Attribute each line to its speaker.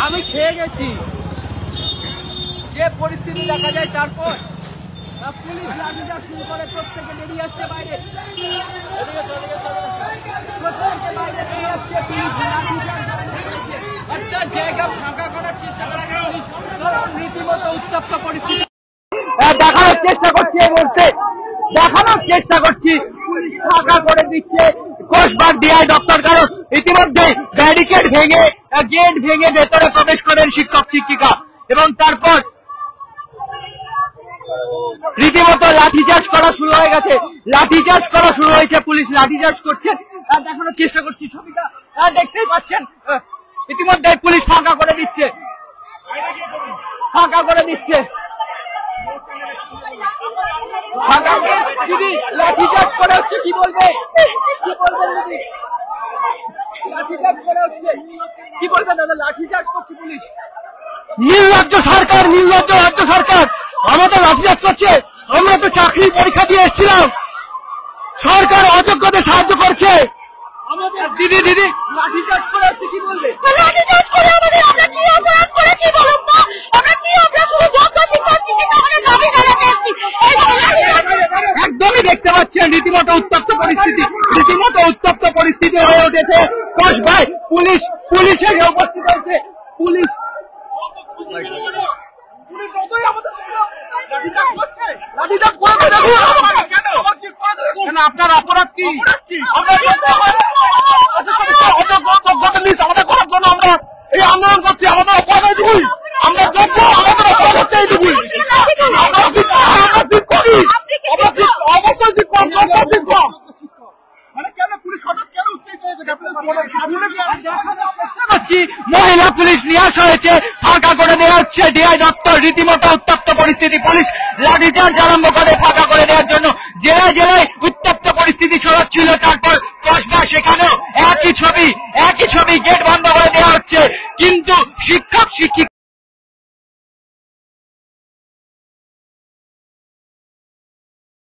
Speaker 1: আমি খেয়ে গেছি, যে পরিস্থিতি দেখা যায় তারপর পুলিশ লাঠিচার্জ শুরু করে, প্রত্যেকে বেরিয়ে আসছে বাইরে, প্রত্যেকে বাইরে বেরিয়ে আসছে, পুলিশ একটা জায়গা ফাঁকা করার চেষ্টা করছে পুলিশ, রীতিমতো উত্তপ্ত পরিস্থিতি দেখানোর চেষ্টা করছি, এই মুহূর্তে দেখানোর চেষ্টা করছি পুলিশ ফাঁকা করে দিচ্ছে কোষবাগ ডিআই দপ্তর, কারণ ইতিমধ্যে ব্যারিকেড ভেঙে গেট ভেঙে ভেতরে প্রবেশ করেন শিক্ষক শিক্ষিকা এবং তারপর রীতিমতো লাঠিচার্জ করা শুরু হয়ে গেছে, লাঠিচার্জ করা শুরু হয়েছে, পুলিশ লাঠিচার্জ করছেন, দেখানোর চেষ্টা করছি ছবিটা দেখতেই পাচ্ছেন, ইতিমধ্যে পুলিশ ফাঁকা করে দিচ্ছে, ফাঁকা করে দিচ্ছে, দিদি লাঠিচার্জ করা হচ্ছে, কি বলবেন, কি বলবেন দিদি, লাঠিচার্জ করা হচ্ছে, কি বলবেন দাদা, লাঠিচার্জ করছে পুলিশ, নির্লজ্জ সরকার, নির্লজ্জ রাজ্য সরকার আমাদের লাঠিচার্জ করছে, আমরা তো চাকরির পরীক্ষা দিয়ে এসেছিলাম, সরকার অযোগ্যদের সাহায্য করছে, দিদি দিদি লাঠিচার্জ করা হচ্ছে, কি বলবে, লাঠিচার্জ করে আমাদের, আমরা কি অপরাধ করেছি বলুন তো, আমরা কি, আমরা শুধু যোগ্য শিক্ষার্থী থেকে আমাদের দাবি জানাতে এসেছি, একদমই দেখতে পাচ্ছেন রীতিমতো উত্তপ্ত পরিস্থিতি, রীতিমতো উত্তপ্ত পরিস্থিতি হয়ে উঠেছে কোষবাগ, পুলিশ পুলিশের উপস্থিত হয়েছে, পুলিশ আপনার অপরাধ কি, আমাদের করার জন্য আমরা এই আন্দোলন করছি, আমাদের অপরাধ এইটুকুই, আমরা যোগ্য, আমাদের অপরাধ হচ্ছে এইটুকুই, মহিলা পুলিশ নিয়ে আসা হয়েছে, ফাঁকা করে দেওয়া হচ্ছে ডিআই দপ্তর, রীতিমতো উত্তপ্ত পরিস্থিতি, পুলিশ লাঠিচার্জ আরম্ভ করে ফাঁকা করে দেওয়ার জন্য, জেলায় জেলায় উত্তপ্ত পরিস্থিতি ছড়াচ্ছিল, তারপর কোষবাগ সেখানেও একই ছবি, গেট বন্ধ করে দেওয়া হচ্ছে, কিন্তু শিক্ষক শিক্ষিকা